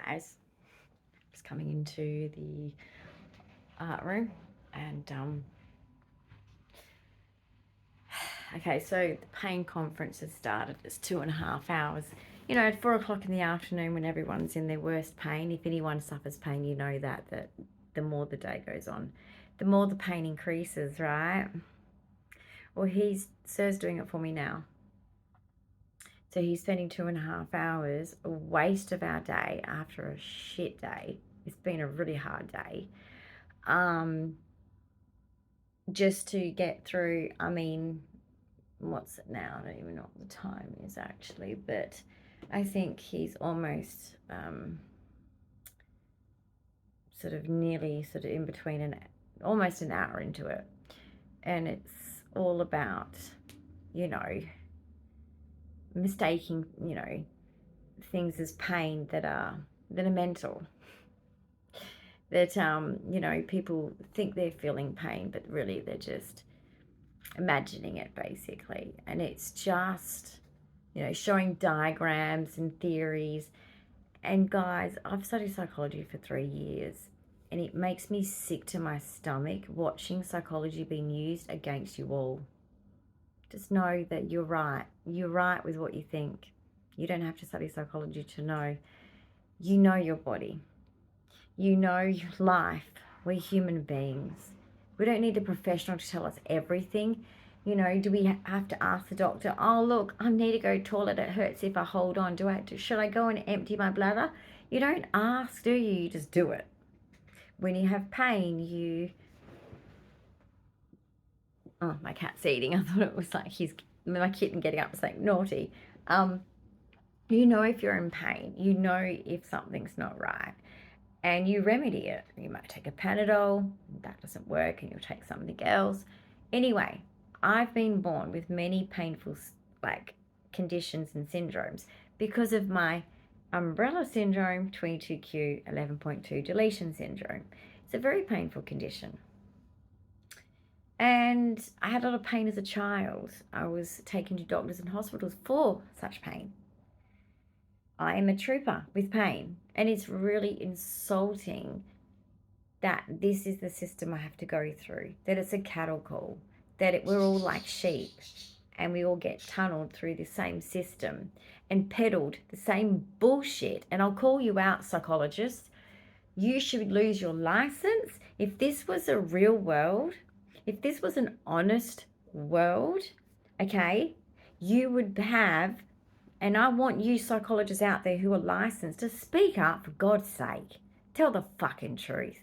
guys. Just coming into the art room and okay, so the pain conference has started. It's 2.5 hours. You know, at 4 o'clock in the afternoon when everyone's in their worst pain, if anyone suffers pain, you know that the more the day goes on, the more the pain increases, right? Well, Sir's doing it for me now. So he's spending 2.5 hours, a waste of our day after a shit day. It's been a really hard day. Just to get through, I mean, what's it now? I don't even know what the time is actually, but I think he's almost sort of in between almost an hour into it. And it's all about, you know, mistaking, you know, things as pain that are mental. That, you know, people think they're feeling pain, but really they're just imagining it, basically. And it's just, you know, showing diagrams and theories. And guys, I've studied psychology for 3 years, and it makes me sick to my stomach watching psychology being used against you all. Just know that you're right. You're right with what you think. You don't have to study psychology to know. You know your body. You know your life. We're human beings. We don't need a professional to tell us everything. You know, do we have to ask the doctor, oh, look, I need to go to the toilet. It hurts if I hold on. Should I go and empty my bladder? You don't ask, do you? You just do it. When you have pain, oh, my cat's eating. I thought it was like my kitten getting up and saying naughty. You know if you're in pain. You know if something's not right. And you remedy it. You might take a Panadol. That doesn't work, and you'll take something else. Anyway, I've been born with many painful conditions and syndromes because of my umbrella syndrome, 22q 11.2 deletion syndrome. It's a very painful condition. And I had a lot of pain as a child. I was taken to doctors and hospitals for such pain. I am a trooper with pain, and it's really insulting that this is the system I have to go through, that it's a cattle call, that we're all like sheep and we all get tunneled through the same system and peddled the same bullshit. And I'll call you out, psychologists. You should lose your license. If this was a real world, if this was an honest world, okay, you would have, and I want you psychologists out there who are licensed to speak up, for God's sake. Tell the fucking truth.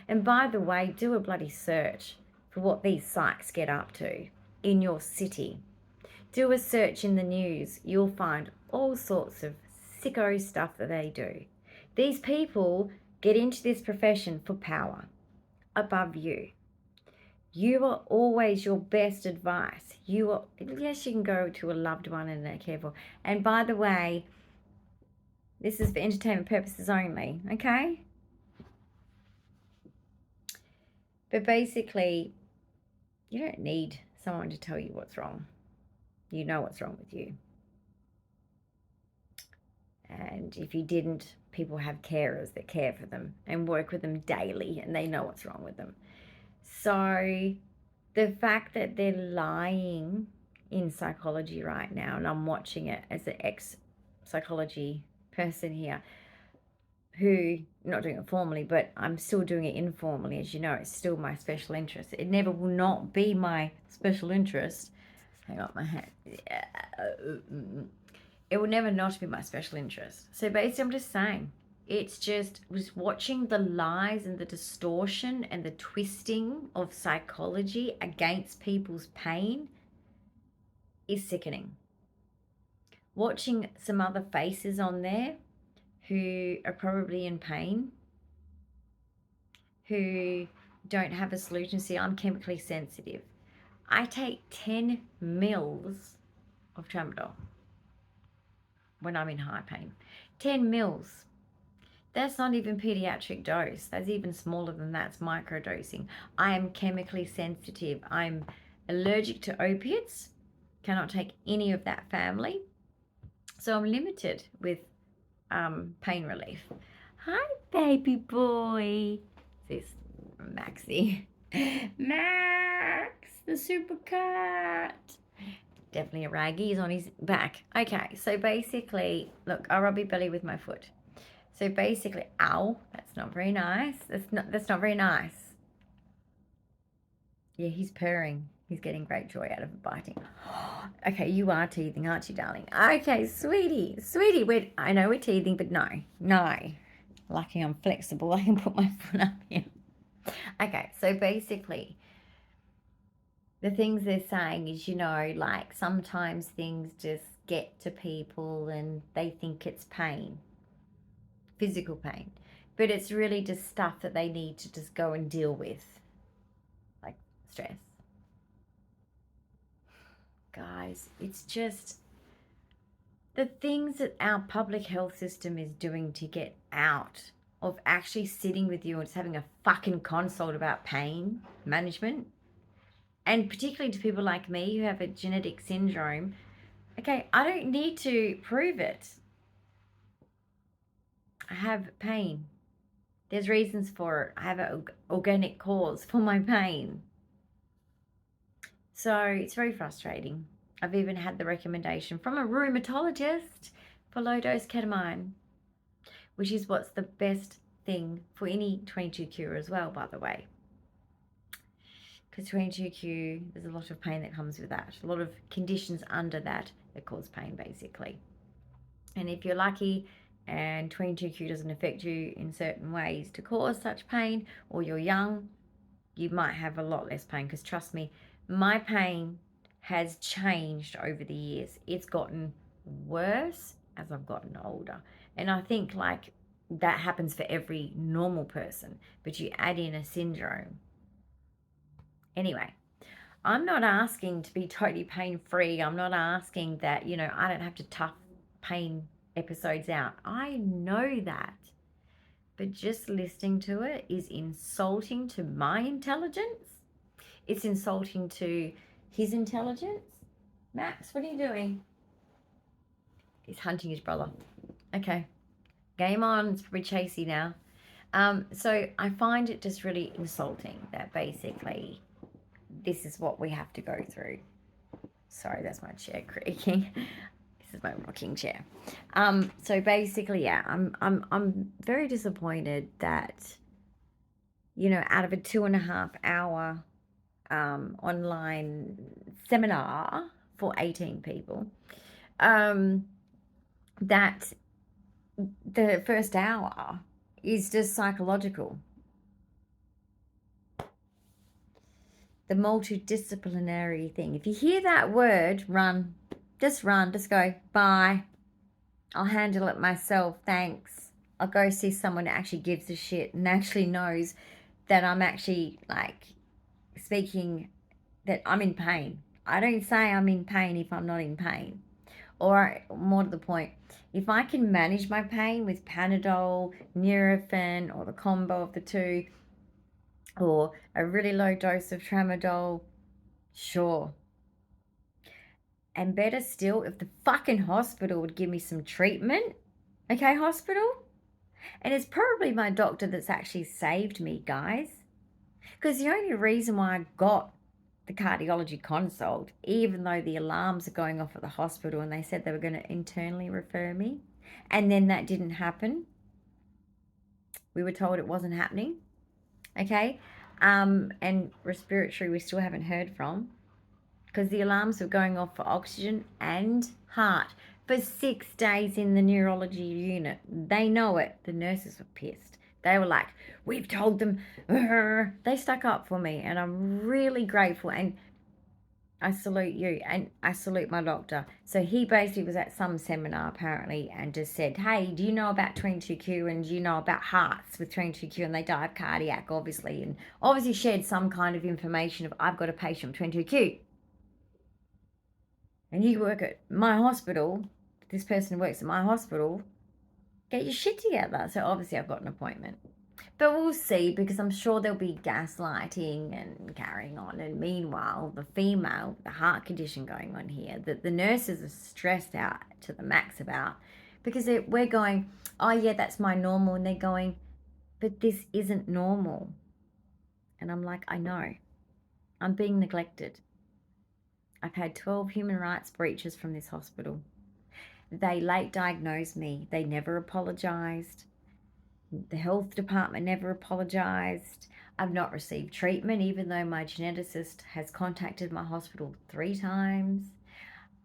And by the way, do a bloody search for what these psychs get up to in your city. Do a search in the news. You'll find all sorts of sicko stuff that they do. These people get into this profession for power above you. You are always your best advice. Yes, you can go to a loved one and care for. And by the way, this is for entertainment purposes only, okay? But basically, you don't need someone to tell you what's wrong. You know what's wrong with you. And if you didn't, people have carers that care for them and work with them daily, and they know what's wrong with them. So the fact that they're lying in psychology right now, and I'm watching it as an ex-psychology person here, who, not doing it formally, but I'm still doing it informally, as you know, it's still my special interest. It never will not be my special interest. Hang on, my hat. It will never not be my special interest. So basically, I'm just saying, it's just watching the lies and the distortion and the twisting of psychology against people's pain is sickening. Watching some other faces on there who are probably in pain, who don't have a solution. See, I'm chemically sensitive. I take 10 mils of tramadol when I'm in high pain. 10 mils. That's not even pediatric dose. That's even smaller than that. It's microdosing. I am chemically sensitive. I'm allergic to opiates. Cannot take any of that family. So I'm limited with pain relief. Hi, baby boy. This is Maxie. Max, the super cat. Definitely a raggy. He's on his back. Okay, so basically, look, I rub your belly with my foot. So basically, ow, that's not very nice. That's not very nice. Yeah, he's purring. He's getting great joy out of biting. Okay, you are teething, aren't you, darling? Okay, sweetie, I know we're teething, but no. Lucky I'm flexible. I can put my foot up here. Okay, so basically, the things they're saying is, like sometimes things just get to people and they think it's pain, physical pain, but it's really just stuff that they need to just go and deal with, like stress. Guys, it's just the things that our public health system is doing to get out of actually sitting with you and just having a fucking consult about pain management. And particularly to people like me who have a genetic syndrome, okay, I don't need to prove it. I have pain. There's reasons for it. I have an organic cause for my pain. So it's very frustrating. I've even had the recommendation from a rheumatologist for low-dose ketamine, which is what's the best thing for any 22Q as well, by the way. Because 22Q, there's a lot of pain that comes with that. A lot of conditions under that cause pain, basically. And if you're lucky and 22Q doesn't affect you in certain ways to cause such pain, or you're young, you might have a lot less pain. Because trust me, my pain has changed over the years. It's gotten worse as I've gotten older. And I think like that happens for every normal person, but you add in a syndrome. Anyway, I'm not asking to be totally pain-free. I'm not asking that, I don't have to tough pain episodes out. I know that. But just listening to it is insulting to my intelligence. It's insulting to his intelligence. Max, what are you doing? He's hunting his brother. Okay. Game on. It's probably chasey now. So I find it just really insulting that basically this is what we have to go through. Sorry, that's my chair creaking. This is my rocking chair. So basically, yeah, I'm very disappointed that, out of a 2.5 hour online seminar for 18 people, that the first hour is just psychological. The multidisciplinary thing. If you hear that word, run. Just go. Bye. I'll handle it myself. Thanks. I'll go see someone that actually gives a shit and actually knows that I'm actually like speaking, that I'm in pain. I don't say I'm in pain if I'm not in pain. Or more to the point, if I can manage my pain with Panadol, Nurofen, or the combo of the two, or a really low dose of tramadol, sure. And better still, if the fucking hospital would give me some treatment, okay, hospital? And it's probably my doctor that's actually saved me, guys. Because the only reason why I got the cardiology consult, even though the alarms are going off at the hospital and they said they were going to internally refer me, and then that didn't happen. We were told it wasn't happening, okay? And respiratory we still haven't heard from, because the alarms were going off for oxygen and heart for 6 days in the neurology unit. They know it. The nurses were pissed. They were like, we've told them. They stuck up for me, and I'm really grateful. And I salute you, and I salute my doctor. So he basically was at some seminar apparently and just said, hey, do you know about 22Q, and do you know about hearts with 22Q? And they die of cardiac, obviously. And obviously shared some kind of information of, I've got a patient with 22Q. And you work at my hospital, this person works at my hospital, get your shit together. So obviously I've got an appointment. But we'll see, because I'm sure there'll be gaslighting and carrying on. And meanwhile, the female, the heart condition going on here, that the nurses are stressed out to the max about, Because we're going, oh yeah, that's my normal. And they're going, but this isn't normal. And I'm like, I know. I'm being neglected. I've had 12 human rights breaches from this hospital. They late diagnosed me. They never apologised. The health department never apologised. I've not received treatment, even though my geneticist has contacted my hospital 3 times.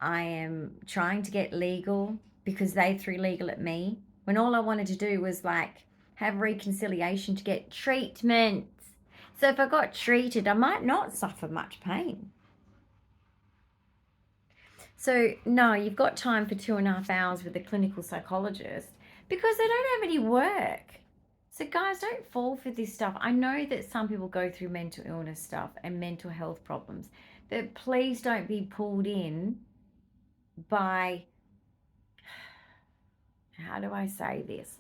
I am trying to get legal because they threw legal at me when all I wanted to do was like have reconciliation to get treatment. So if I got treated, I might not suffer much pain. So no, you've got time for 2.5 hours with a clinical psychologist because they don't have any work. So guys, don't fall for this stuff. I know that some people go through mental illness stuff and mental health problems, but please don't be pulled in by, how do I say this?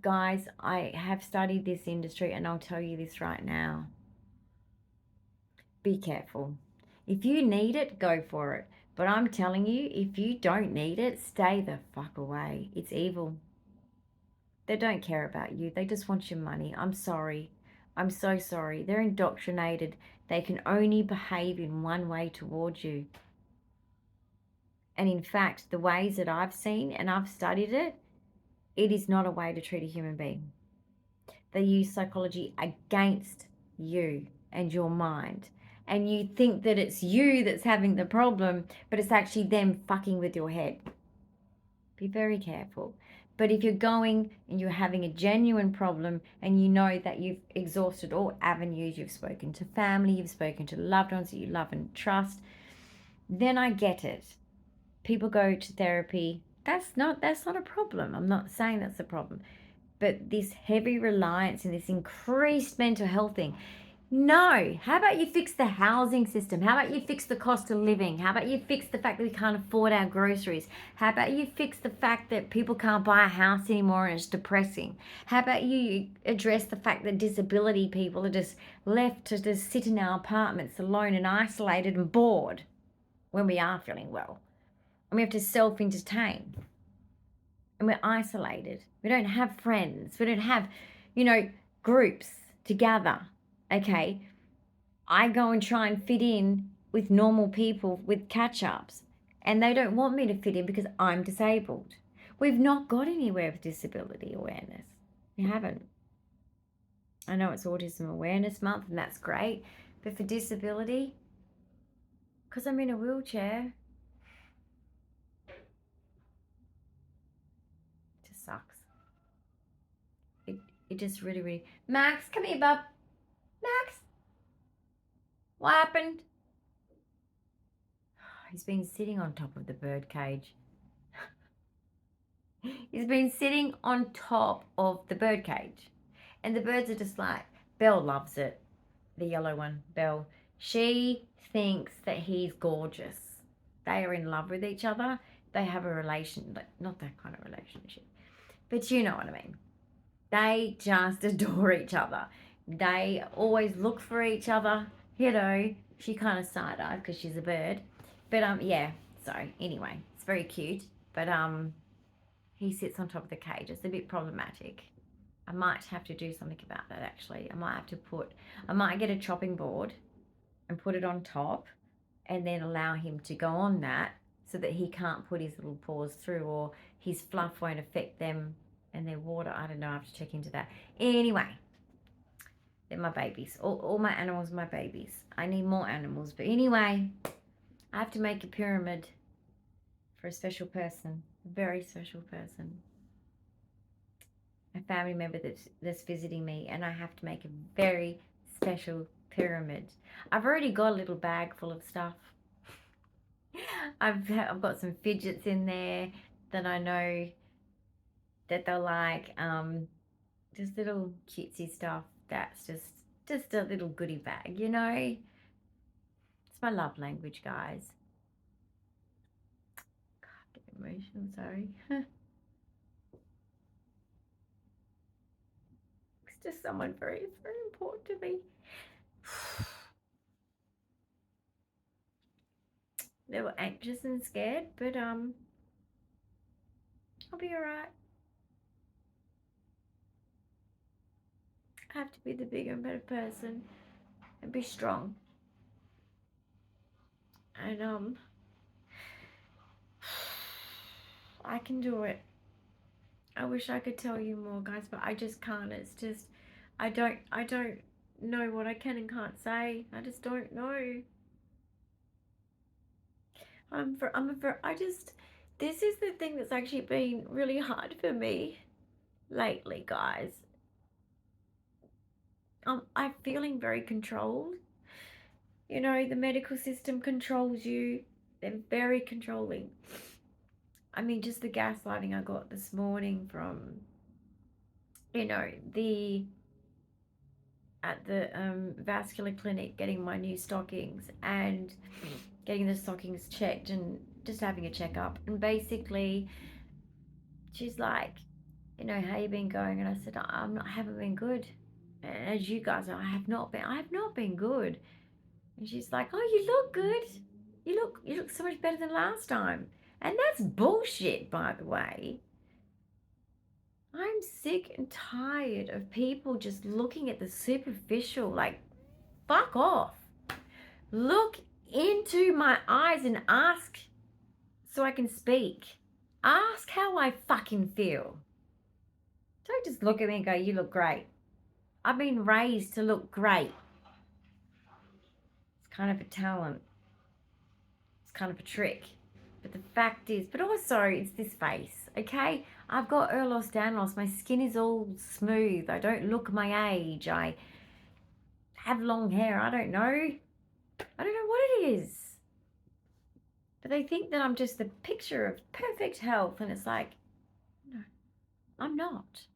Guys, I have studied this industry and I'll tell you this right now. Be careful. If you need it, go for it. But I'm telling you, if you don't need it, stay the fuck away. It's evil. They don't care about you. They just want your money. I'm sorry. I'm so sorry. They're indoctrinated. They can only behave in one way towards you. And in fact, the ways that I've seen and I've studied it, it is not a way to treat a human being. They use psychology against you and your mind. And you think that it's you that's having the problem, but it's actually them fucking with your head. Be very careful. But if you're going and you're having a genuine problem and you know that you've exhausted all avenues, you've spoken to family, you've spoken to loved ones that you love and trust, then I get it. People go to therapy. That's not a problem. I'm not saying that's a problem. But this heavy reliance and this increased mental health thing, no. How about you fix the housing system? How about you fix the cost of living? How about you fix the fact that we can't afford our groceries? How about you fix the fact that people can't buy a house anymore and it's depressing? How about you address the fact that disability people are just left to just sit in our apartments alone and isolated and bored when we are feeling well? And we have to self-entertain. And we're isolated. We don't have friends. We don't have, groups to gather. Okay, I go and try and fit in with normal people with catch-ups, and they don't want me to fit in because I'm disabled. We've not got anywhere with disability awareness. We haven't. I know it's Autism Awareness Month, and that's great, but for disability, because I'm in a wheelchair, it just sucks. It just really, really... Max, come here, bub. Max, what happened? He's been sitting on top of the bird cage. He's been sitting on top of the bird cage. And the birds are just like, Belle loves it. The yellow one, Belle. She thinks that he's gorgeous. They are in love with each other. They have a relation, but not that kind of relationship. But you know what I mean. They just adore each other. They always look for each other. She kind of side-eyed because she's a bird. But yeah, so anyway, it's very cute. But he sits on top of the cage. It's a bit problematic. I might have to do something about that actually. I might get a chopping board and put it on top and then allow him to go on that so that he can't put his little paws through or his fluff won't affect them and their water. I don't know, I have to check into that. Anyway, they're my babies. All my animals are my babies. I need more animals. But anyway, I have to make a pyramid for a special person, a very special person. A family member that's visiting me, and I have to make a very special pyramid. I've already got a little bag full of stuff. I've got some fidgets in there that I know that they'll like. Just little cutesy stuff. That's just a little goodie bag, It's my love language, guys. God, get emotional, sorry. It's just someone very, very important to me. They were anxious and scared, but I'll be alright. I have to be the bigger and better person and be strong. And I can do it. I wish I could tell you more, guys, but I just can't. It's just I don't know what I can and can't say. I just don't know. This is the thing that's actually been really hard for me lately, guys. I'm feeling very controlled. You know, the medical system controls you. They're very controlling. I mean, just the gaslighting I got this morning from, you know, at the vascular clinic, getting my new stockings and getting the stockings checked and just having a checkup. And basically, she's like, you know, how you been going? And I said, I haven't been good. And as you guys know, I have not been good. And she's like, oh, you look good. You look so much better than last time. And that's bullshit, by the way. I'm sick and tired of people just looking at the superficial, like, fuck off. Look into my eyes and ask so I can speak. Ask how I fucking feel. Don't just look at me and go, you look great. I've been raised to look great. It's kind of a talent. It's kind of a trick. But the fact is, but also it's this face, okay? I've got Ehlers-Danlos. My skin is all smooth. I don't look my age. I have long hair. I don't know what it is. But they think that I'm just the picture of perfect health. And it's like, no, I'm not.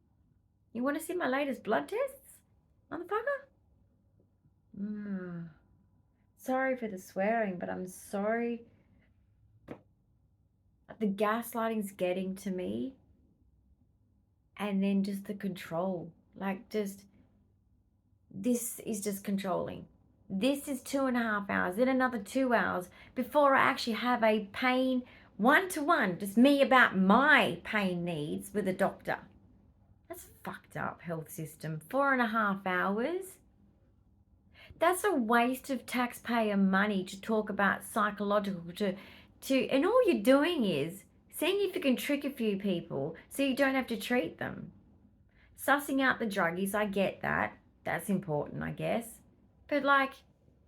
You want to see my latest blood tests, motherfucker? Sorry for the swearing, but I'm sorry. The gaslighting's getting to me. And then just the control. Like, just, this is just controlling. This is 2.5 hours, then another 2 hours before I actually have a pain one-to-one, just me about my pain needs with a doctor. That's fucked up, health system. 4.5 hours. That's a waste of taxpayer money to talk about psychological, and all you're doing is seeing if you can trick a few people so you don't have to treat them. Sussing out the druggies, I get that. That's important, I guess. But like,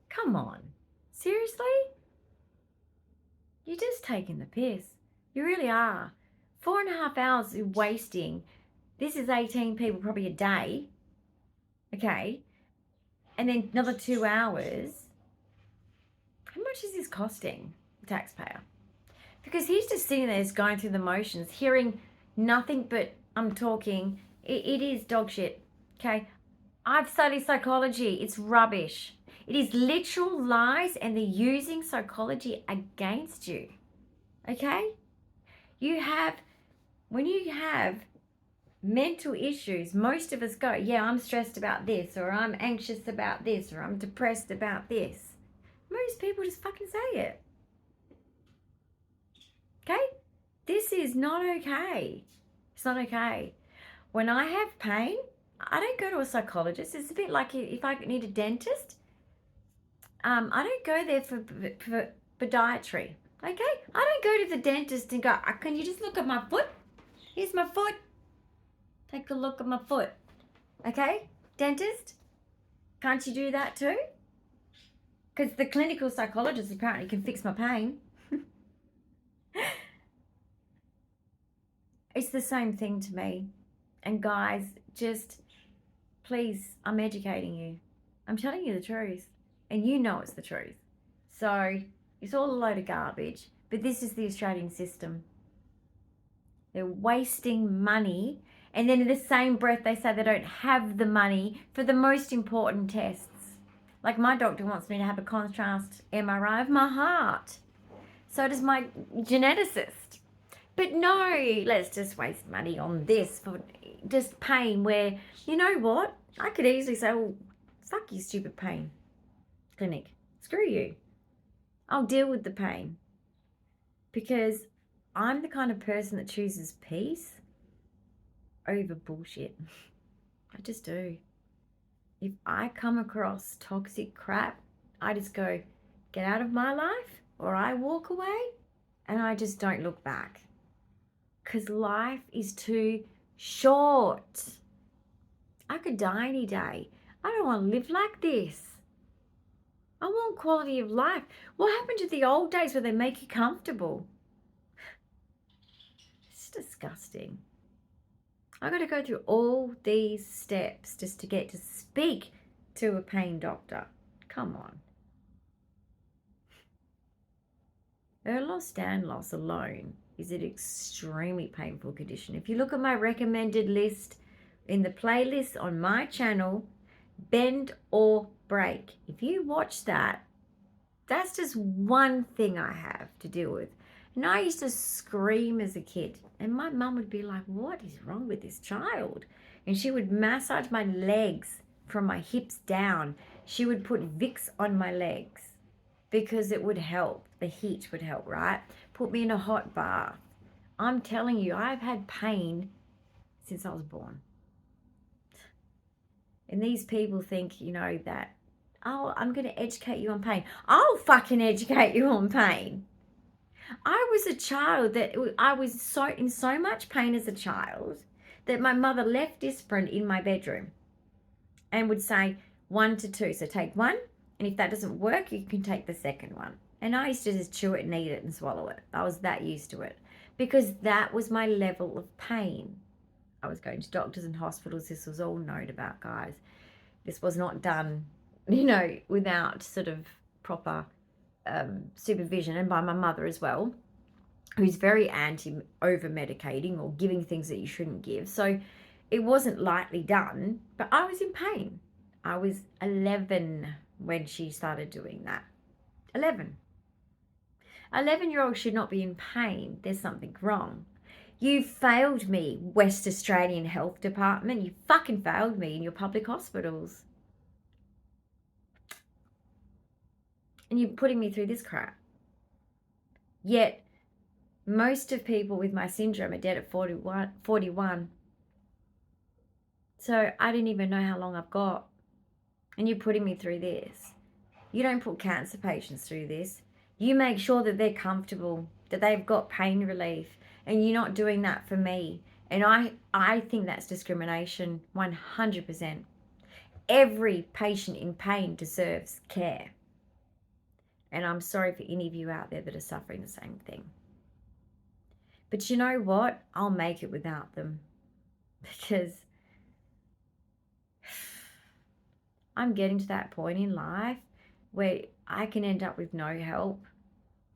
come on. Seriously? You're just taking the piss. You really are. 4.5 hours is wasting. This is 18 people probably a day. Okay? And then another 2 hours. How much is this costing the taxpayer? Because he's just sitting there just going through the motions, hearing nothing but I'm talking. It is dog shit. Okay? I've studied psychology. It's rubbish. It is literal lies, and they're using psychology against you. Okay? When you have mental issues, most of us go, yeah, I'm stressed about this, or I'm anxious about this, or I'm depressed about this. Most people just fucking say it. Okay? This is not okay. It's not okay. When I have pain, I don't go to a psychologist. It's a bit like if I need a dentist. I don't go there for podiatry. Okay? I don't go to the dentist and go, can you just look at my foot? Here's my foot. Take a look at my foot. Okay? Dentist? Can't you do that too? Because the clinical psychologist apparently can fix my pain. It's the same thing to me. And guys, just please, I'm educating you. I'm telling you the truth. And you know it's the truth. So it's all a load of garbage. But this is the Australian system. They're wasting money. And then in the same breath, they say they don't have the money for the most important tests. Like my doctor wants me to have a contrast MRI of my heart. So does my geneticist. But no, let's just waste money on this for just pain where, you know what? I could easily say, well, fuck you, stupid pain clinic. Screw you. I'll deal with the pain. Because I'm the kind of person that chooses peace over bullshit. I just do. If I come across toxic crap, I just go, get out of my life, or I walk away, and I just don't look back. Because life is too short. I could die any day. I don't want to live like this. I want quality of life. What happened to the old days where they make you comfortable? It's disgusting. I got to go through all these steps just to get to speak to a pain doctor. Come on. Ehlers-Danlos loss alone is an extremely painful condition. If you look at my recommended list in the playlist on my channel, Bend or Break, if you watch that, that's just one thing I have to deal with. And I used to scream as a kid, and my mum would be like, what is wrong with this child? And she would massage my legs from my hips down. She would put Vicks on my legs because it would help. The heat would help, right? Put me in a hot bath. I'm telling you, I've had pain since I was born. And these people think, that, oh, I'm going to educate you on pain. I'll fucking educate you on pain. I was a child that I was in so much pain as a child that my mother left Disprin in my bedroom and would say 1 to 2. So take 1, and if that doesn't work, you can take the second one. And I used to just chew it and eat it and swallow it. I was that used to it because that was my level of pain. I was going to doctors and hospitals. This was all known about, guys. This was not done, without sort of proper supervision, and by my mother as well, who's very over medicating or giving things that you shouldn't give. So it wasn't lightly done, but I was in pain. I was 11 when she started doing that. 11. 11-year-olds should not be in pain. There's something wrong. You failed me, West Australian Health Department. You fucking failed me in your public hospitals. And you're putting me through this crap. Yet, most of people with my syndrome are dead at 41. So I didn't even know how long I've got. And you're putting me through this. You don't put cancer patients through this. You make sure that they're comfortable, that they've got pain relief. And you're not doing that for me. And I think that's discrimination 100%. Every patient in pain deserves care. And I'm sorry for any of you out there that are suffering the same thing. But you know what? I'll make it without them. Because I'm getting to that point in life where I can end up with no help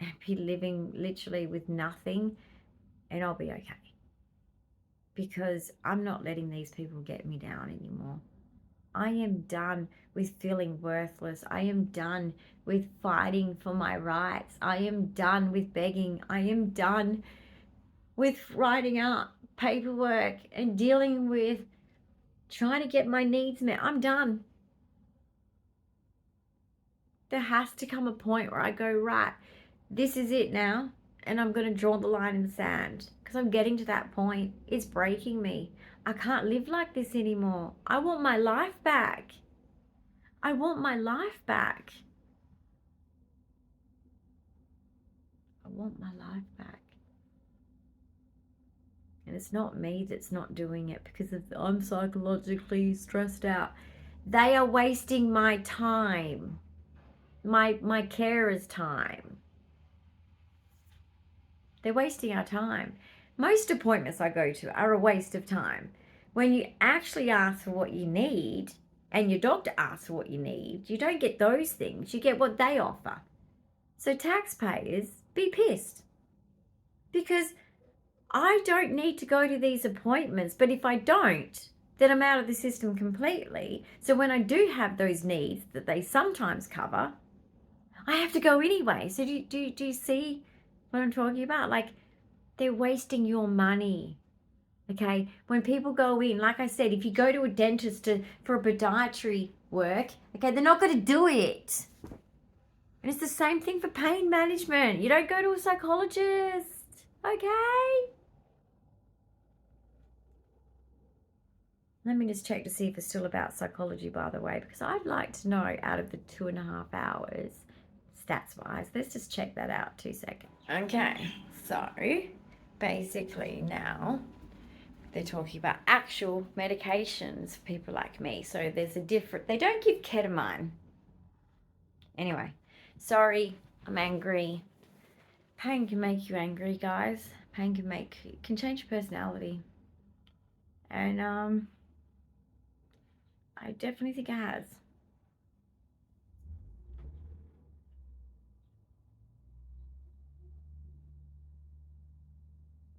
and be living literally with nothing, and I'll be okay. Because I'm not letting these people get me down anymore. I am done with feeling worthless. I am done with fighting for my rights. I am done with begging. I am done with writing out paperwork and dealing with trying to get my needs met. I'm done. There has to come a point where I go, right, this is it now, and I'm going to draw the line in the sand, because I'm getting to that point. It's breaking me. I can't live like this anymore. I want my life back. I want my life back. I want my life back. And it's not me that's not doing it because I'm psychologically stressed out. They are wasting my time. My carer's time. They're wasting our time. Most appointments I go to are a waste of time. When you actually ask for what you need and your doctor asks for what you need, you don't get those things. You get what they offer. So taxpayers, be pissed. Because I don't need to go to these appointments, but if I don't, then I'm out of the system completely. So when I do have those needs that they sometimes cover, I have to go anyway. So do you see what I'm talking about? Like, they're wasting your money. Okay, when people go in, like I said, if you go to a dentist for a podiatry work, okay, they're not going to do it. And it's the same thing for pain management. You don't go to a psychologist. Okay. Let me just check to see if it's still about psychology, by the way, because I'd like to know out of the 2.5 hours, stats wise. Let's just check that out. 2 seconds. Okay, so basically now they're talking about actual medications for people like me. So there's a different, they don't give ketamine. Anyway, sorry, I'm angry. Pain can make you angry, guys. Pain can change your personality. And I definitely think it has.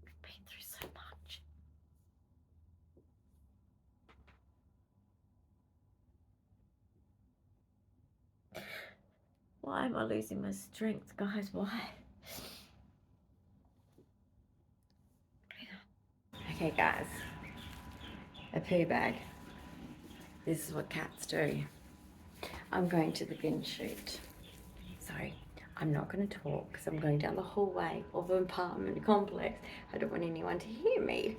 We've been through so much. Why am I losing my strength, guys? Why? Okay, guys. A poo bag. This is what cats do. I'm going to the bin chute. Sorry, I'm not going to talk because I'm going down the hallway of an apartment complex. I don't want anyone to hear me.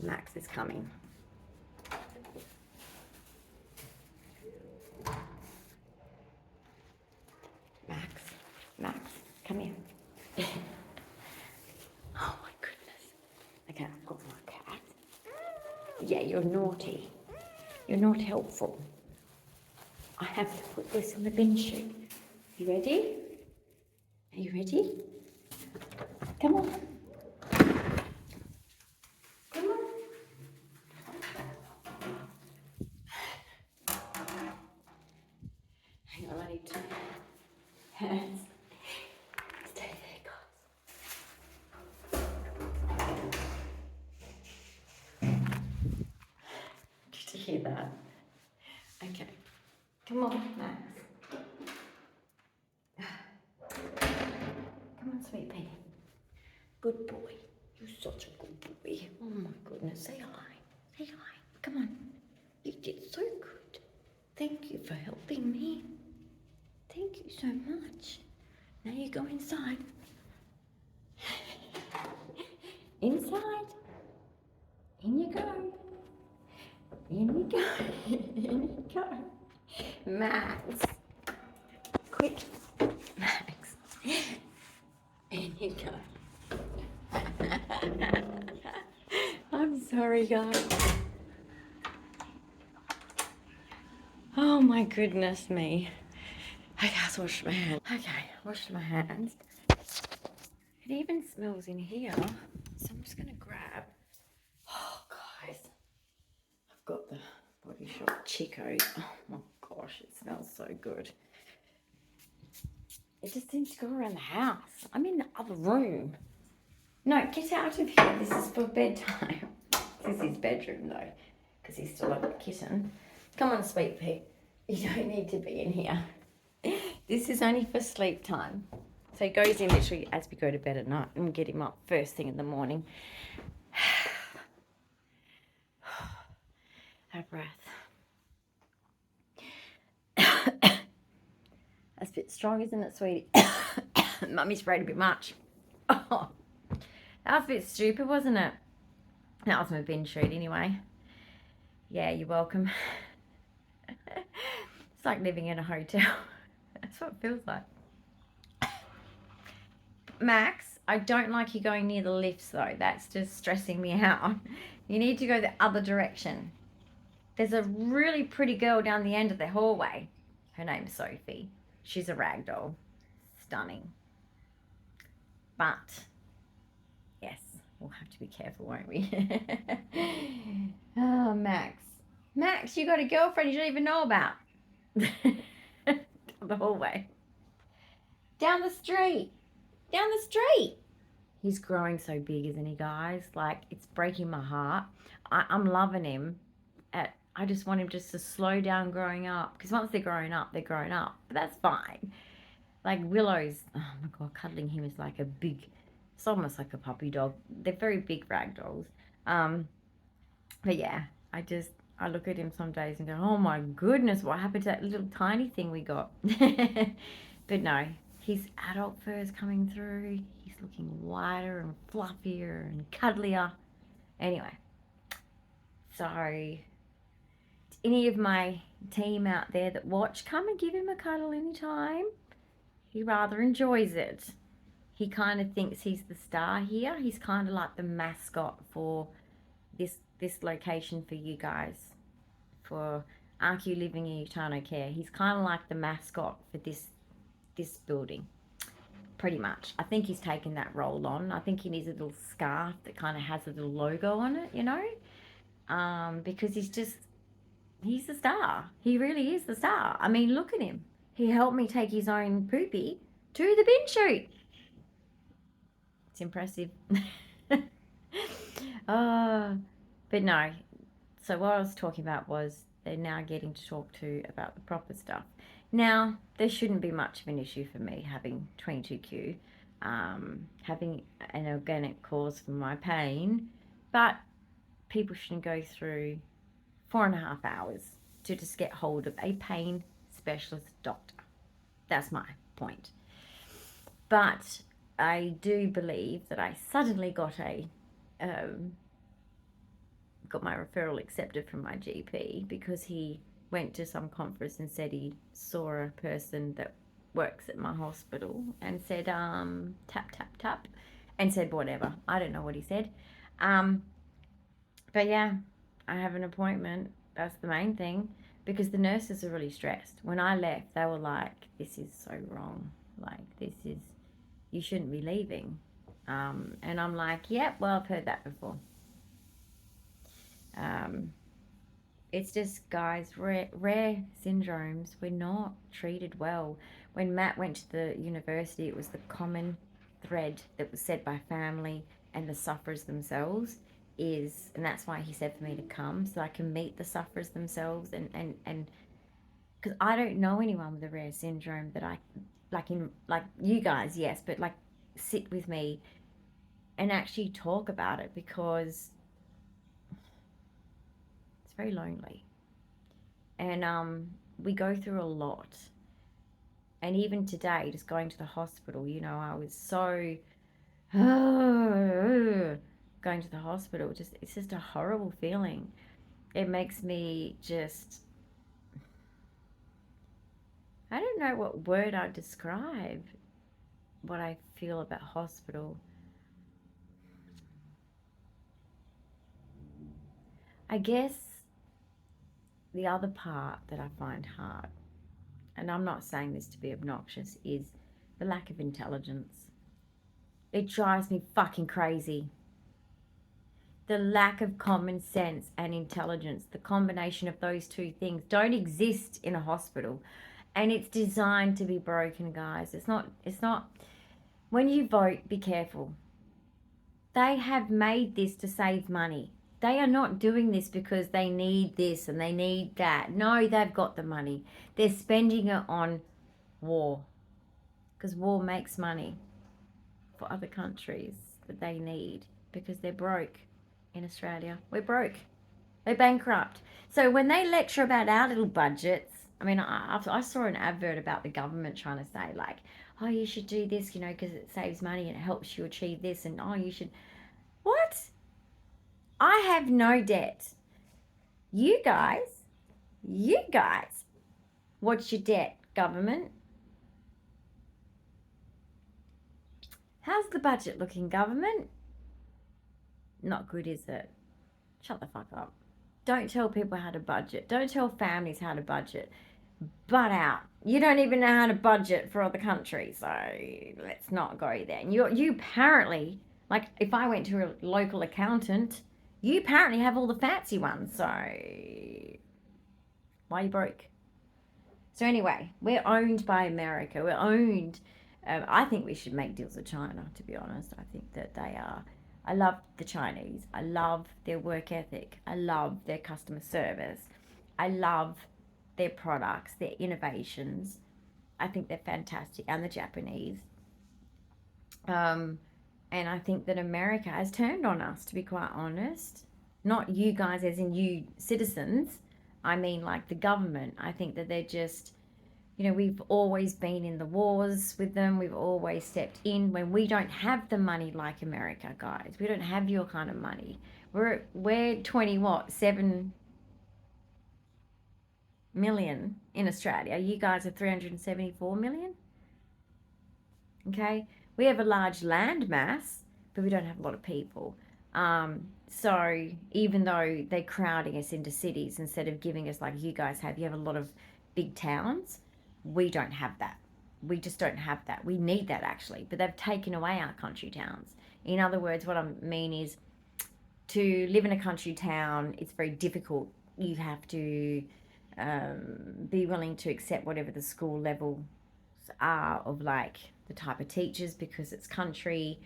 Max is coming. Max, come here. Oh my goodness. Okay, I've got my cat. Yeah, you're naughty. You're not helpful. I have to put this in the bin chute. You ready? Are you ready? Come on. Come on. Hang on, I need to. Hands. Stay there, guys. Did you hear that? Okay. Come on, Max. Come on, sweet pea. Good boy. You're such a good boy. Oh my goodness. Say hi. Say hi. Come on. You did so good. Thank you for helping me. Thank you so much. Now you go inside. Inside. In you go. In you go. In you go. Max. Quick. Max. In you go. I'm sorry, guys. Oh my goodness me. Okay, let's wash my hands. Okay, wash my hands. It even smells in here. So I'm just gonna grab. Oh, guys. I've got the Body Shop Chico's. Oh my gosh, it smells so good. It just seems to go around the house. I'm in the other room. No, get out of here. This is for bedtime. This is his bedroom though, because he's still like a kitten. Come on, sweet pea. You don't need to be in here. This is only for sleep time. So he goes in literally as we go to bed at night and we get him up first thing in the morning. Have breath. That's a bit strong, isn't it, sweetie? Mummy sprayed a bit much. Oh, that was a bit stupid, wasn't it? That was my bin chute anyway. Yeah, you're welcome. It's like living in a hotel. That's what it feels like. Max, I don't like you going near the lifts though. That's just stressing me out. You need to go the other direction. There's a really pretty girl down the end of the hallway. Her name's Sophie. She's a ragdoll. Stunning. But, yes, we'll have to be careful, won't we? Oh, Max. Max, you got a girlfriend you don't even know about. Down the hallway. Down the street. Down the street. He's growing so big, isn't he, guys? Like, it's breaking my heart. I'm loving him. I just want him just to slow down growing up. Because once they're grown up, they're grown up. But that's fine. Like, Willow's, oh my God, cuddling him is like a big, it's almost like a puppy dog. They're very big ragdolls. But yeah, I look at him some days and go, oh my goodness, what happened to that little tiny thing we got? But no, his adult fur is coming through. He's looking whiter and fluffier and cuddlier. Anyway, so any of my team out there that watch, come and give him a cuddle anytime. He rather enjoys it. He kind of thinks he's the star here. He's kind of like the mascot for this location for you guys, for RQ Living in Utano Care. He's kind of like the mascot for this building, pretty much. I think he's taken that role on. I think he needs a little scarf that kind of has a little logo on it, you know, because he's the star. He really is the star. I mean, look at him. He helped me take his own poopy to the bin chute. It's impressive. But no. So what I was talking about was they're now getting to talk to about the proper stuff. Now, there shouldn't be much of an issue for me having 22q, having an organic cause for my pain, but people shouldn't go through 4.5 hours to just get hold of a pain specialist doctor. That's my point. But I do believe that I suddenly got my referral accepted from my GP because he went to some conference and said he saw a person that works at my hospital and said tap tap tap and said whatever. I don't know what he said. But yeah, I have an appointment. That's the main thing, because the nurses are really stressed. When I left, they were like, this is so wrong. Like, you shouldn't be leaving. And I'm like, yep, well, I've heard that before. It's just, guys, rare syndromes, we're not treated well. When Matt went to the university, it was the common thread that was said by family and the sufferers themselves and that's why he said for me to come, so I can meet the sufferers themselves, and because I don't know anyone with a rare syndrome that I, like you guys, yes, but like sit with me and actually talk about it, because it's very lonely. And we go through a lot. And even today, just going to the hospital, you know, I was so going to the hospital, it's just a horrible feeling. It makes me just, I don't know what word I'd describe what I feel about hospital. I guess the other part that I find hard, and I'm not saying this to be obnoxious, is the lack of intelligence. It drives me fucking crazy. The lack of common sense and intelligence, the combination of those two things, don't exist in a hospital. And it's designed to be broken, guys. It's not, when you vote, be careful. They have made this to save money. They are not doing this because they need this and they need that. No, they've got the money. They're spending it on war, because war makes money for other countries that they need, because they're broke. In Australia, we're broke. We're bankrupt. So when they lecture about our little budgets, I mean, I saw an advert about the government trying to say, like, oh, you should do this, you know, because it saves money and it helps you achieve this, and oh, you should. What? I have no debt. You guys, what's your debt, government? How's the budget looking, government? Not good, is it? Shut the fuck up. Don't tell people how to budget. Don't tell families how to budget. Butt out. You don't even know how to budget for other countries, so let's not go there. And you apparently, like, if I went to a local accountant, you apparently have all the fancy ones, so why are you broke? So anyway, we're owned by America. We're owned. I think we should make deals with China, to be honest. I think that they are. I love the Chinese. I love their work ethic. I love their customer service. I love their products, their innovations. I think they're fantastic. And the Japanese. And I think that America has turned on us, to be quite honest. Not you guys as in you citizens. I mean like the government. I think that they're just You know, we've always been in the wars with them. We've always stepped in when we don't have the money like America, guys. We don't have your kind of money. We're 7 million in Australia. You guys are 374 million. Okay, we have a large land mass, but we don't have a lot of people. So even though they're crowding us into cities instead of giving us like you guys have, you have a lot of big towns. We don't have that. We just don't have that. We need that actually, but they've taken away our country towns. In other words, what I mean is to live in a country town, it's very difficult. You have to be willing to accept whatever the school levels are of like the type of teachers because it's country,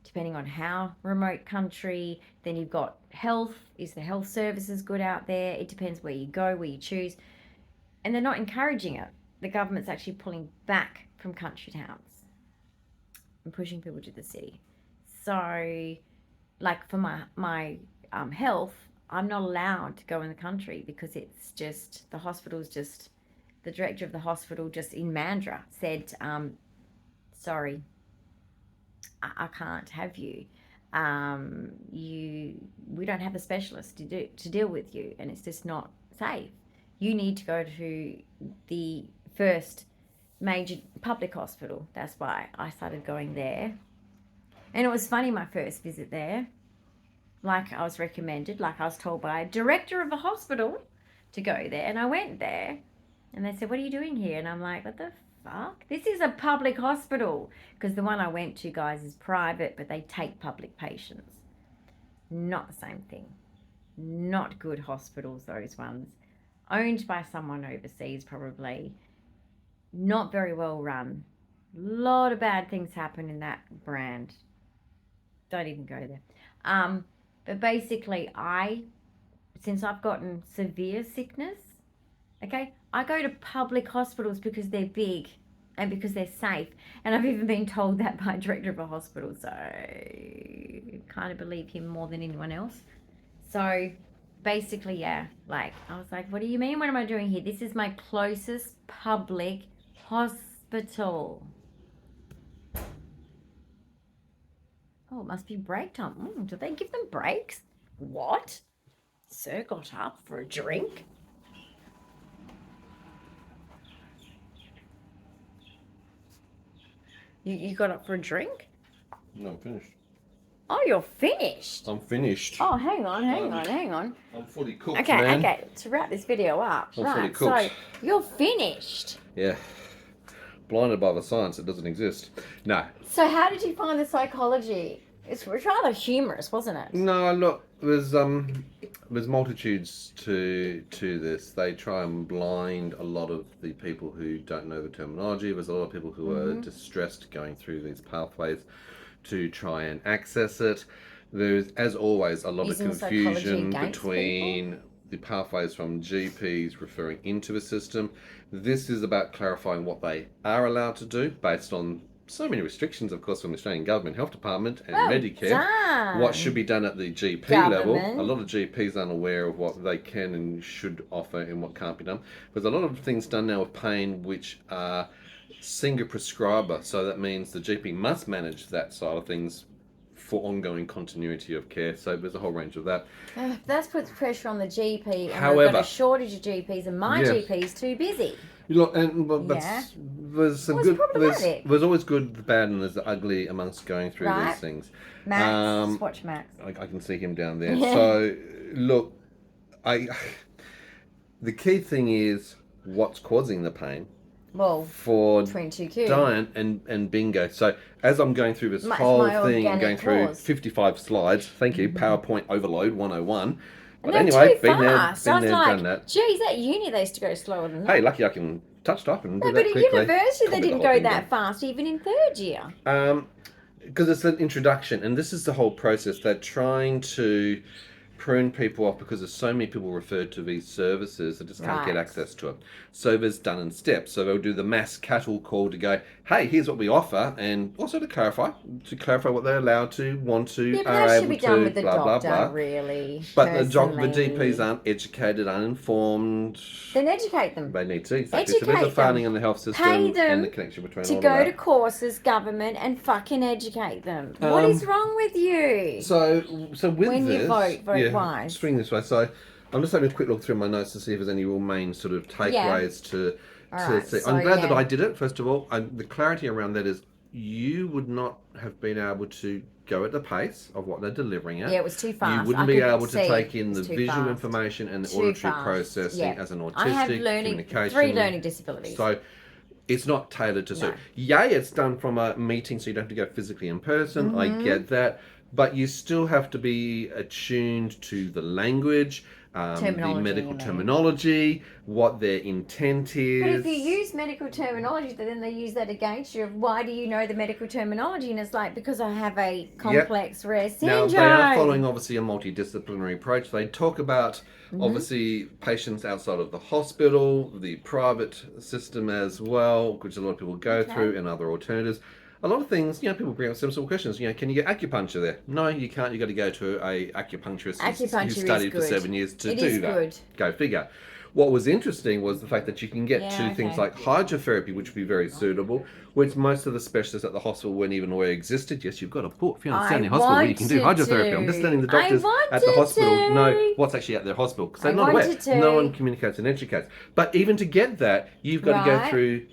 depending on how remote country. Then you've got health. Is the health services good out there? It depends where you go, where you choose. And they're not encouraging it. The government's actually pulling back from country towns and pushing people to the city. So, like for my health, I'm not allowed to go in the country because it's just, the hospital's just, the director of the hospital just in Mandurah said, sorry, I can't have you. We don't have a specialist to deal with you, and it's just not safe. You need to go to the first major public hospital. That's why I started going there. And it was funny, my first visit there. Like I was recommended, like I was told by a director of a hospital to go there. And I went there and they said, what are you doing here? And I'm like, what the fuck? This is a public hospital. Because the one I went to, guys, is private, but they take public patients. Not the same thing. Not good hospitals, those ones. Owned by someone overseas, probably. Not very well run. A lot of bad things happen in that brand. Don't even go there. But basically, since I've gotten severe sickness, okay, I go to public hospitals because they're big and because they're safe. And I've even been told that by a director of a hospital. So I kind of believe him more than anyone else. So basically, yeah, like I was like, what do you mean? What am I doing here? This is my closest public hospital. Oh, it must be break time. Do they give them breaks? What? Sir got up for a drink? You got up for a drink? No, I'm finished. Oh, you're finished? I'm finished. Oh, hang on. I'm fully cooked, okay, man. Okay, to wrap this video up. I'm right, fully cooked. So you're finished. Yeah. Blinded by the science, it doesn't exist. No. So how did you find the psychology? It was rather humorous, wasn't it? No, look, there's multitudes to this. They try and blind a lot of the people who don't know the terminology. There's a lot of people who are distressed going through these pathways to try and access it. There's, as always, a lot of confusion between the pathways from GPs referring into the system. This is about clarifying what they are allowed to do based on so many restrictions, of course, from the Australian Government, Health Department and Medicare. Done. What should be done at the GP level. A lot of GPs aren't aware of what they can and should offer and what can't be done. There's a lot of things done now with pain which are single prescriber, so that means the GP must manage that side of things for ongoing continuity of care. So there's a whole range of that. That puts pressure on the GP, and However, we've got a shortage of GPs, and my GP's too busy. Look, but there's some good. There's always good, the bad, and there's the ugly amongst going through these things. Max, just watch Max. I can see him down there. So look, the key thing is what's causing the pain. Well, for between two Q. Dyan and Bingo. So as I'm going through this whole thing, I'm going through 55 slides. Thank you, PowerPoint overload 101. But anyway, been there, done that. Geez, at uni they used to go slower than that. Hey, lucky I can touch stuff and do that quickly. But at university they didn't go that fast, even in third year. Because it's an introduction, and this is the whole process. They're trying to prune people off because there's so many people referred to these services that just can't get Right. access to it. So there's done in steps. So they'll do the mass cattle call to go, hey, here's what we offer, and also to clarify what they're allowed to, want to, Yeah, but are that should able be done to, with the blah, blah, doctor, blah. really. But the personally. GPs aren't educated, uninformed. Then educate them. They need to. Exactly. So there's a Educate funding them. in the health system Pay them and the connection between to all go of to that. courses, government, and fucking educate them. What is wrong with you? So with When this, you vote wise. swing this way. So I'm just having a quick look through my notes to see if there's any real main sort of takeaways to Alright, see. so I'm glad that I did it. First of all, the clarity around that is you would not have been able to go at the pace of what they're delivering at. Yeah, it was too fast. You wouldn't I be couldn't able to see. take in It the was too visual fast. information and the Too auditory fast. processing Yeah. as an autistic, I have communication. 3 learning disabilities. So it's not tailored to suit. No. Yay, it's done from a meeting, so you don't have to go physically in person. I get that. But you still have to be attuned to the language, the medical terminology, what their intent is. But if you use medical terminology, then they use that against you. Why do you know the medical terminology? And it's like, because I have a complex rare syndrome. Now, they are following, obviously, a multidisciplinary approach. They talk about, obviously, patients outside of the hospital, the private system as well, which a lot of people go through, and other alternatives. A lot of things, people bring up simple questions. Can you get acupuncture there? No, you can't. You've got to go to a acupuncturist who studied for 7 years to do that. Good. Go figure. What was interesting was the fact that you can get to things like hydrotherapy, which would be very suitable, which most of the specialists at the hospital weren't even aware existed. Yes, you've got a port. If you're in the hospital where you can do hydrotherapy. I'm just letting the doctors at the hospital know what's actually at their hospital, because they're not aware. No one communicates and educates. But even to get that, you've got to go through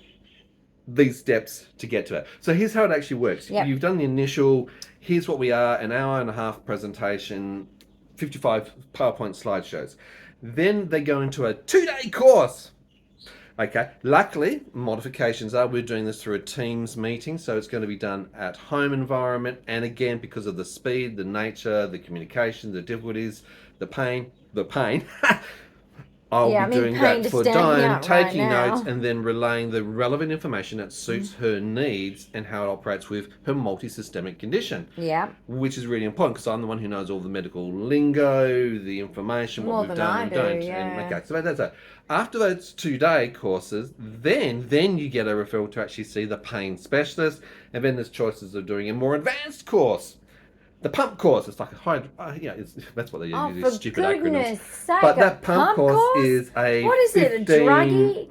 these steps to get to it. So here's how it actually works. You've done the initial, here's what we are, an hour and a half presentation, 55 PowerPoint slideshows. Then they go into a 2-day course. Okay, luckily, modifications are, we're doing this through a Teams meeting, so it's going to be done at home environment. And again, because of the speed, the nature, the communication, the difficulties, the pain, I'll be doing that for Dyan, taking notes and then relaying the relevant information that suits her needs and how it operates with her multi-systemic condition. Yeah. Which is really important, because I'm the one who knows all the medical lingo, the information, what we've done and don't. And, okay, so that's it. After those 2-day courses, then you get a referral to actually see the pain specialist, and then there's choices of doing a more advanced course. The pump course, it's like a high, that's what they use, these stupid acronyms. Sake, but that pump course is a what is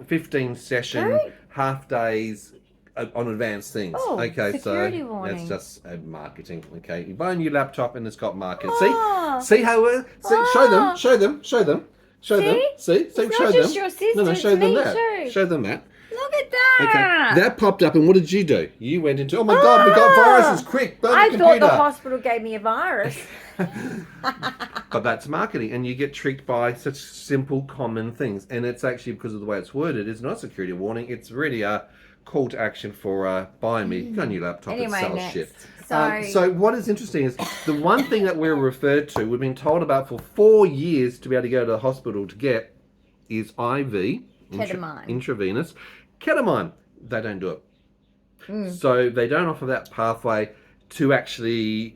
15 session, half days on advanced things. Oh, okay, so warning. that's just marketing. Okay, you buy a new laptop and it's got marketing. See how it works? Show them. See, show them. Your sister, No, show them that. Too. Show them that. Look at that. Okay, that popped up, and what did you do? You went into, oh my God, we got viruses, quick, burn the computer. I thought the hospital gave me a virus. But that's marketing, and you get tricked by such simple, common things. And it's actually, because of the way it's worded, it's not a security warning, it's really a call to action for buy me, go on your laptop and sell shit. So what is interesting is the one thing that we're referred to, we've been told about for 4 years to be able to go to the hospital to get, is IV, intravenous, ketamine. They don't do it. So they don't offer that pathway to actually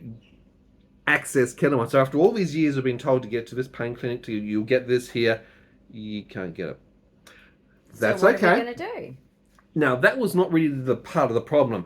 access ketamine. So after all these years of being told to get to this pain clinic, you'll get this here, you can't get it. That's so what okay. Are we going to do? Now, that was not really the part of the problem.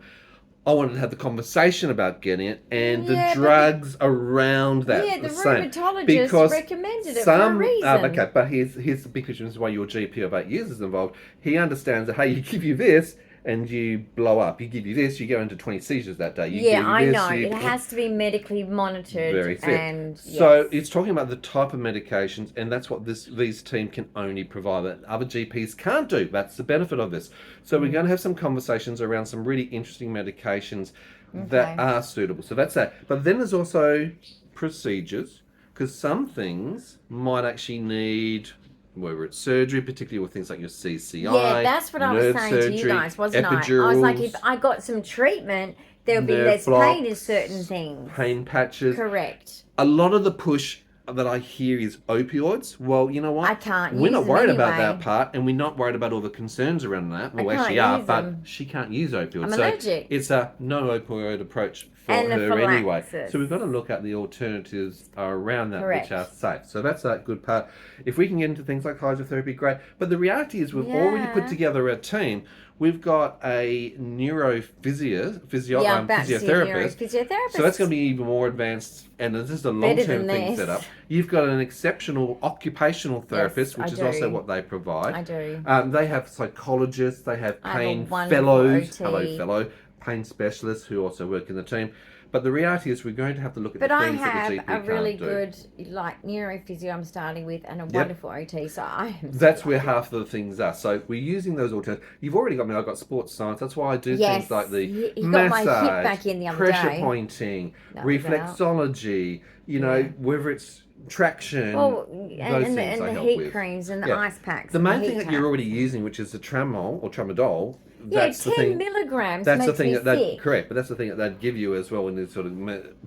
I wanted to have the conversation about getting it and the drugs around that. Yeah, the rheumatologist recommended it for a reason. Okay, but here's the big question, this is why your GP of 8 years is involved. He understands that, hey, you give you this and you blow up. You give you this, you go into 20 seizures that day. I know. It has to be medically monitored. Very fit. So it's talking about the type of medications, and that's what these team can only provide that other GPs can't do. That's the benefit of this. So we're going to have some conversations around some really interesting medications that are suitable. So that's that. But then there's also procedures, because some things might actually need, whether it's surgery, particularly with things like your CCI. Yeah, that's what I was saying to you guys, wasn't I? I was like, if I got some treatment, there would be less pain in certain things. Pain patches. Correct. A lot of the push that I hear is opioids. Well, you know what? I can't We're use not them worried about anyway. that part, and we're not worried about all the concerns around that. Well, we can't actually are, use but them. she can't use opioids. I'm so allergic. it's a no opioid approach for her anyway. Anaphylaxis. So we've got to look at the alternatives around that Correct. which are safe. So that's a good part. If we can get into things like hydrotherapy, great. But the reality is we've already put together a team. We've got a physiotherapist. So that's going to be even more advanced, and this is a long-term thing set up. You've got an exceptional occupational therapist, which is also what they provide. I do. They have psychologists, they have pain wonderful fellows, OT. hello fellow, pain specialists who also work in the team. But the reality is we're going to have to look at the things that the GP can't do. But I have a really good, like, neurophysio I'm starting with and a wonderful OT, so that's where half of the things are. So we're using those alternatives. You've already got me, I've got sports science. That's why I do things like the massage, got my hip back in the other pressure day. pointing, reflexology, you know, whether it's traction, those things and I the help heat with. creams and the ice packs. The main thing that you're already using, which is the tramadol or tramadol, that's 10 milligrams. That's makes the thing me that sick. correct, but that's the thing that they'd give you as well when they sort of.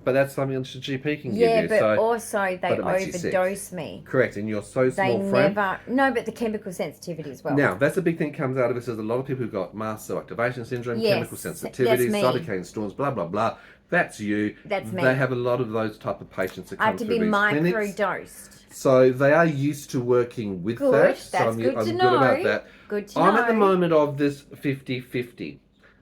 But that's something that the GP can give you. Yeah, but also they overdose me. Correct, and you're so small frame. But the chemical sensitivity as well. Now that's a big thing that comes out of this. There's a lot of people who've got mast cell activation syndrome, chemical sensitivity, cytokine storms, blah blah blah. That's you. That's me. They have a lot of those type of patients that come through these clinics. I have to be microdosed. So they are used to working with that. That's so I'm good good to know. about that. Good to know. I'm at the moment of this 50-50.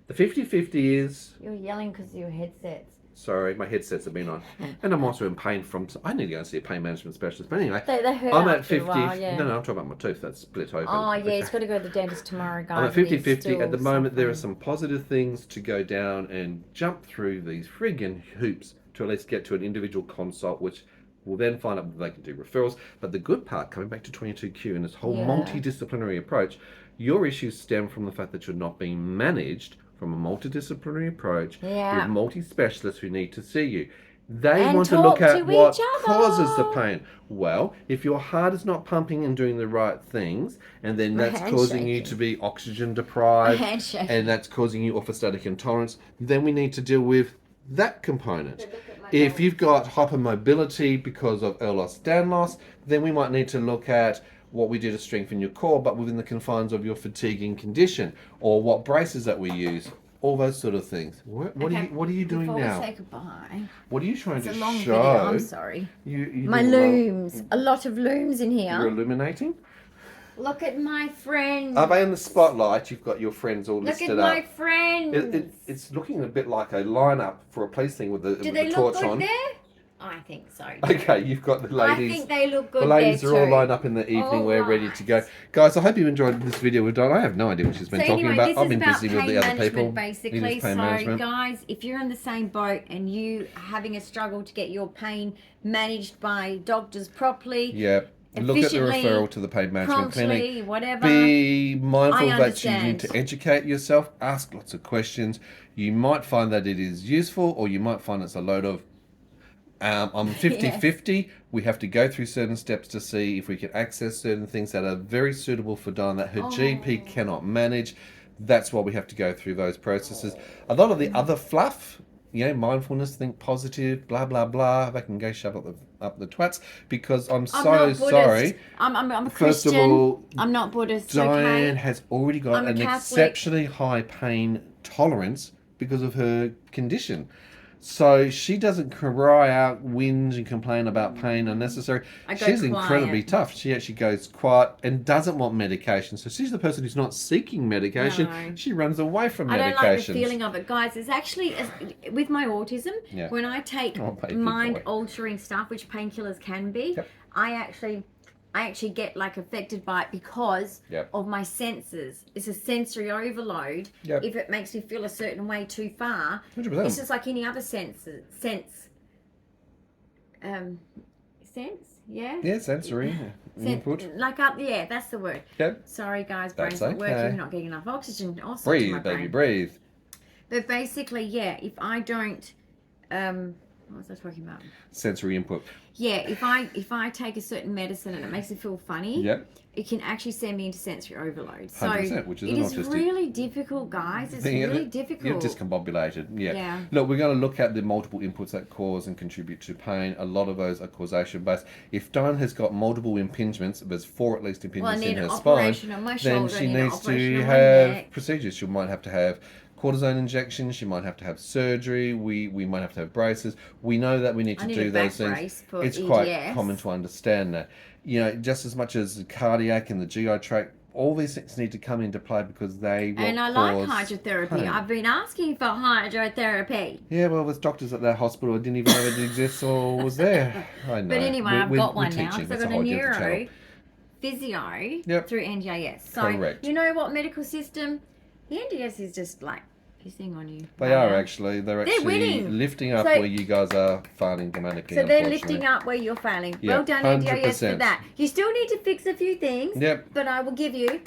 The 50-50 is... You're yelling because of your headsets. Sorry, my headsets have been on. And I'm also in pain from... I need to go and see a pain management specialist. But anyway, they hurt I'm at 50... while, yeah. No, I'm talking about my tooth that's split open. Oh, yeah, he's got to go to the dentist tomorrow, guys. I'm at 50-50. At the moment, there are some positive things to go down and jump through these friggin' hoops to at least get to an individual consult, which... We'll then find out whether they can do referrals. But the good part, coming back to 22Q and this whole multidisciplinary approach, your issues stem from the fact that you're not being managed from a multidisciplinary approach with multi-specialists who need to see you. They want to look at what causes the pain. Well, if your heart is not pumping and doing the right things, and then that's causing you to be oxygen deprived, and that's causing you orthostatic intolerance, then we need to deal with that component. If you've got hypermobility because of Ehlers-Danlos, then we might need to look at what we do to strengthen your core, but within the confines of your fatiguing condition, or what braces that we use, all those sort of things. What are you doing now? Before we say goodbye. What are you trying to It's a long show? video, I'm sorry. My looms. A lot of looms in here. You're illuminating? Look at my friends. Are they in the spotlight? You've got your friends all listed up. Look at my friends. It's looking a bit like a lineup for a police thing with the torch on. Do they look good there? I think so. Okay, you've got the ladies. I think they look good. The ladies there are all too. lined up in the evening. We're ready to go. Guys, I hope you enjoyed this video we've done. I have no idea what she's been talking about. I've been busy with the other people. Basically, so guys, if you're in the same boat and you are having a struggle to get your pain managed by doctors properly. Yeah. Look at the referral to the pain management clinic. Whatever. Be mindful that you need to educate yourself. Ask lots of questions. You might find that it is useful, or you might find it's a load of I'm 50-50. We have to go through certain steps to see if we can access certain things that are very suitable for Dyan that her GP cannot manage. That's why we have to go through those processes. A lot of the other fluff, you know, mindfulness, think positive, blah, blah, blah. They can go shove up the twats because I'm so sorry. I'm a Christian. First of all, I'm not Buddhist. Dyan has already got an exceptionally high pain tolerance because of her condition. So she doesn't cry out, whinge and complain about pain unnecessary. She's incredibly tough. She actually goes quiet and doesn't want medication. So she's the person who's not seeking medication. No. She runs away from medication. I don't like the feeling of it, guys. It's actually, with my autism, when I take mind-altering stuff, which painkillers can be, I actually get like affected by it because of my senses. It's a sensory overload. If it makes me feel a certain way too far, 100%. It's just like any other sense, yeah, sensory input. Like that's the word. Sorry guys, brain's not working, not getting enough oxygen. Also breathe, baby, breathe. But basically, if I don't What was I talking about? Sensory input. Yeah, if I take a certain medicine and it makes me feel funny, it can actually send me into sensory overload. So 100%, which is it an is autistic. really difficult, guys. It's really difficult. You're discombobulated. Yeah. Look, we're going to look at the multiple inputs that cause and contribute to pain. A lot of those are causation based. If Dyan has got multiple impingements, there's 4 at least impingements in her spine, then she needs to have procedures. She might have to have cortisone injections, she might have to have surgery, we might have to have braces. We know that we need to do those things. It's quite common to understand that. You know, just as much as the cardiac and the GI tract, all these things need to come into play because they will And I like hydrotherapy. pain. I've been asking for hydrotherapy. Yeah, well, there's doctors at that hospital who didn't even know it exists or was there. I know. But anyway, I've got one now teaching. because I've got a neuro physio through NDIS. So, correct. You know what medical system? The NDS is just like pissing on you. They are actually. They're actually winning. lifting up where you guys are failing dramatically. So they're lifting up where you're failing. Well done, NDIS, for that. You still need to fix a few things. But I will give you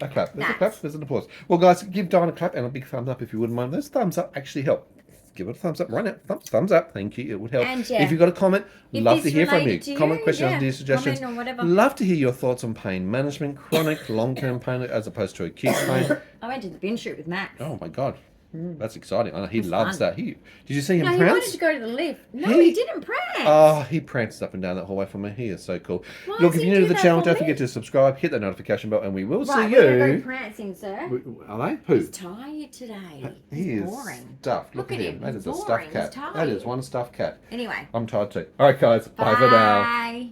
a clap. There's a clap. There's an applause. Well, guys, give Dyan a clap and a big thumbs up if you wouldn't mind. Those thumbs up actually help. Give it a thumbs up right now. Thumbs up. Thank you. It would help. And if you've got a comment, love to hear from you. To comment, question, ideas, suggestions. Comment or whatever. Love to hear your thoughts on pain management, chronic, long-term pain as opposed to acute pain. I went to the bin chute with Max. Oh my God. That's exciting. I know he loves that. Did you see him prance? No, he wanted to go to the lift. No, he didn't prance. Oh, he pranced up and down that hallway for me. He is so cool. Why Look, if you're new to the channel, don't me? forget to subscribe, hit that notification bell, and we will see you. We're going prancing, sir. Are they? Who? He's tired today. He is boring. stuffed. Look at him. That is a stuffed cat. That is one stuffed cat. Anyway. I'm tired too. All right, guys. Bye for now.